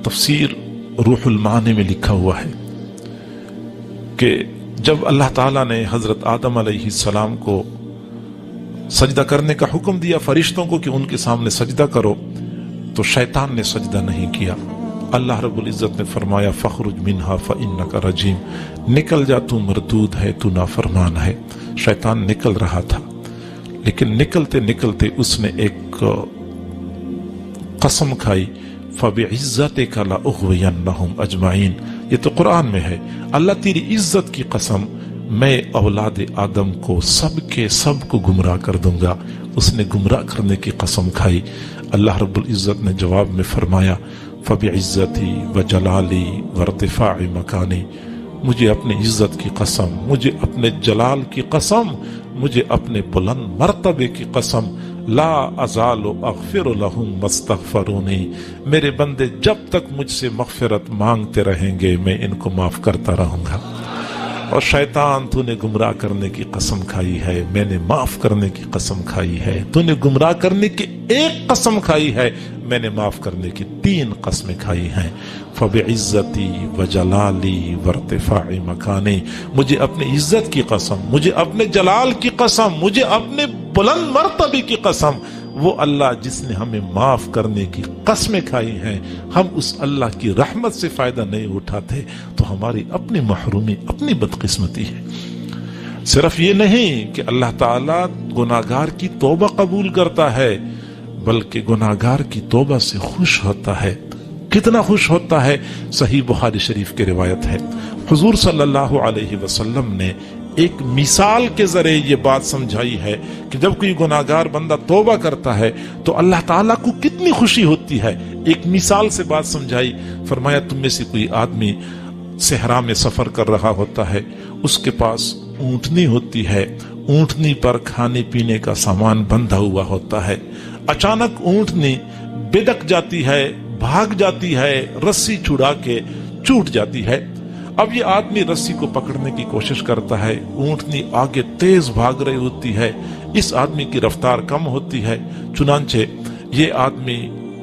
تفسیر روح المعانی میں لکھا ہوا ہے کہ جب اللہ تعالیٰ نے حضرت آدم علیہ السلام کو سجدہ کرنے کا حکم دیا فرشتوں کو کہ ان کے سامنے سجدہ کرو، تو شیطان نے سجدہ نہیں کیا۔ اللہ رب العزت نے فرمایا فخرج منہا فإنک رجیم، نکل جا، تو مردود ہے، تو نافرمان ہے۔ شیطان نکل رہا تھا، لیکن نکلتے نکلتے اس نے ایک قسم کھائی، فَبِعِزَّتِكَ لَأُغْوِيَنَّهُمْ أَجْمَعِينَ۔ یہ تو قرآن میں ہے، اللہ تیری عزت کی قسم، میں اولاد آدم کو سب کے سب کو گمراہ کر دوں گا۔ اس نے گمراہ کرنے کی قسم کھائی۔ اللہ رب العزت نے جواب میں فرمایا فَبِعِزَّتِي وَجَلَالِي وَارْتِفَاعِ مَكَانِي، مجھے اپنی عزت کی قسم، مجھے اپنے جلال کی قسم، مجھے اپنے بلند مرتبے کی قسم، لا ازال اغفر لهم مستغفرونی، میرے بندے جب تک مجھ سے مغفرت مانگتے رہیں گے میں ان کو معاف کرتا رہوں گا۔ اور شیطان تو نے گمراہ کرنے کی قسم کھائی ہے، میں نے معاف کرنے کی قسم کھائی ہے، تو نے گمراہ کرنے کی ایک قسم کھائی ہے، میں نے معاف کرنے کی 3 قسمیں کھائی ہیں۔ فبعزتی وجلالی وارتفاع مکانی، مجھے اپنی عزت کی قسم، مجھے اپنے جلال کی قسم، مجھے اپنے بلند مرتبے کی قسم، وہ اللہ جس نے ہمیں معاف کرنے کی قسمیں کھائی ہیں، ہم اس اللہ کی رحمت سے فائدہ نہیں اٹھاتے تو ہماری اپنی محرومی، اپنی بدقسمتی ہے۔ صرف یہ نہیں کہ اللہ تعالیٰ گناہگار کی توبہ قبول کرتا ہے، بلکہ گناہگار کی توبہ سے خوش ہوتا ہے۔ کتنا خوش ہوتا ہے؟ صحیح بخاری شریف کی روایت ہے، حضور صلی اللہ علیہ وسلم نے ایک مثال کے ذریعے یہ بات سمجھائی ہے کہ جب کوئی گناہگار بندہ توبہ کرتا ہے تو اللہ تعالیٰ کو کتنی خوشی ہوتی ہے۔ ایک مثال سے بات سمجھائی، فرمایا تم میں سے کوئی آدمی صحرا میں سفر کر رہا ہوتا ہے، اس کے پاس اونٹنی ہوتی ہے، اونٹنی پر کھانے پینے کا سامان بندھا ہوا ہوتا ہے، اچانک اونٹنی بدک جاتی ہے، بھاگ جاتی ہے، رسی چھڑا کے چھوٹ جاتی ہے۔ اب یہ آدمی رسی کو پکڑنے کی کوشش کرتا ہے، اونٹنی آگے تیز بھاگ رہی ہوتی ہے، اس آدمی کی رفتار کم ہوتی ہے، چنانچہ یہ آدمی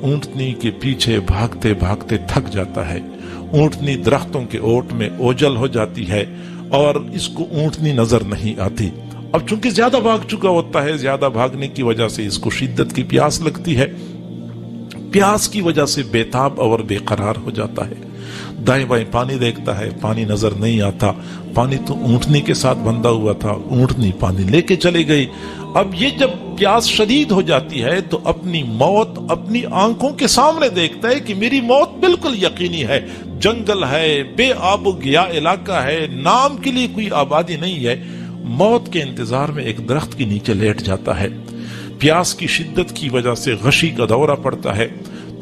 اونٹنی کے پیچھے بھاگتے بھاگتے تھک جاتا ہے۔ اونٹنی درختوں کے اوٹ میں اوجل ہو جاتی ہے اور اس کو اونٹنی نظر نہیں آتی۔ اب چونکہ زیادہ بھاگ چکا ہوتا ہے، زیادہ بھاگنے کی وجہ سے اس کو شدت کی پیاس لگتی ہے، پیاس کی وجہ سے بے تاب اور بے قرار ہو جاتا ہے، دائیں بائیں پانی دیکھتا ہے، پانی نظر نہیں آتا، پانی تو اونٹنی کے ساتھ بندھا ہوا تھا، اونٹنی پانی لے کے چلی گئی۔ اب یہ جب پیاس شدید ہو جاتی ہے تو اپنی موت اپنی آنکھوں کے سامنے دیکھتا ہے کہ میری موت بالکل یقینی ہے، جنگل ہے، بے آب و گیا علاقہ ہے، نام کے لیے کوئی آبادی نہیں ہے۔ موت کے انتظار میں ایک درخت کے نیچے لیٹ جاتا ہے، پیاس کی شدت کی وجہ سے غشی کا دورہ پڑتا ہے۔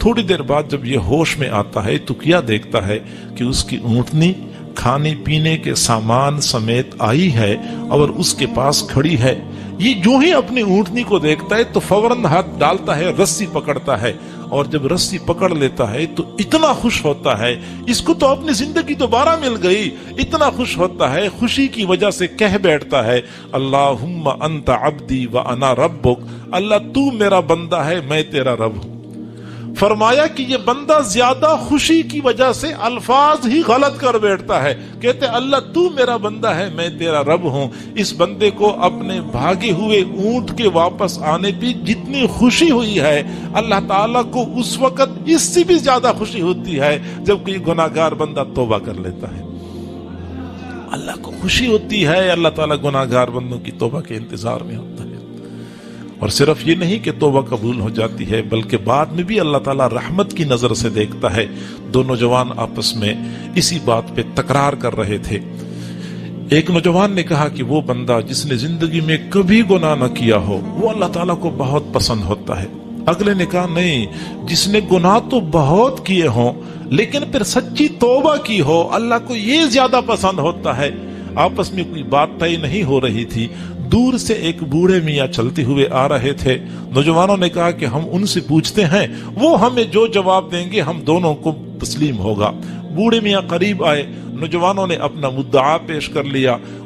تھوڑی دیر بعد جب یہ ہوش میں آتا ہے تو کیا دیکھتا ہے کہ اس کی اونٹنی کھانے پینے کے سامان سمیت آئی ہے اور اس کے پاس کھڑی ہے۔ یہ جو ہی اپنی اونٹنی کو دیکھتا ہے تو فوراً ہاتھ ڈالتا ہے، رسی پکڑتا ہے، اور جب رسی پکڑ لیتا ہے تو اتنا خوش ہوتا ہے، اس کو تو اپنی زندگی دوبارہ مل گئی، اتنا خوش ہوتا ہے، خوشی کی وجہ سے کہہ بیٹھتا ہے اللہم انت عبدی وانا ربک، اللہ تو میرا بندہ ہے، میں تیرا رب ہوں۔ فرمایا کہ یہ بندہ زیادہ خوشی کی وجہ سے الفاظ ہی غلط کر بیٹھتا ہے، کہتے اللہ تو میرا بندہ ہے، میں تیرا رب ہوں۔ اس بندے کو اپنے بھاگے ہوئے اونٹ کے واپس آنے پہ جتنی خوشی ہوئی ہے، اللہ تعالیٰ کو اس وقت اس سے بھی زیادہ خوشی ہوتی ہے جب کوئی گناہگار بندہ توبہ کر لیتا ہے۔ اللہ کو خوشی ہوتی ہے، اللہ تعالیٰ گناہگار بندوں کی توبہ کے انتظار میں ہوتا ہے۔ اور صرف یہ نہیں کہ توبہ قبول ہو جاتی ہے، بلکہ بعد میں بھی اللہ تعالیٰ رحمت کی نظر سے دیکھتا ہے۔ دو نوجوان آپس میں اسی بات پہ تکرار کر رہے تھے۔ ایک نوجوان نے کہا کہ وہ بندہ جس نے زندگی میں کبھی گناہ نہ کیا ہو وہ اللہ تعالیٰ کو بہت پسند ہوتا ہے۔ اگلے نے کہا نہیں، جس نے گناہ تو بہت کیے ہوں لیکن پھر سچی توبہ کی ہو اللہ کو یہ زیادہ پسند ہوتا ہے۔ آپس میں کوئی بات طے نہیں ہو رہی تھی، دور سے ایک بوڑھے میاں چلتے ہوئے آ رہے تھے۔ نوجوانوں نے کہا کہ ہم ان سے پوچھتے ہیں، وہ ہمیں جو جواب دیں گے ہم دونوں کو تسلیم ہوگا۔ بوڑھے میاں قریب آئے، نوجوانوں نے اپنا مدعا پیش کر لیا۔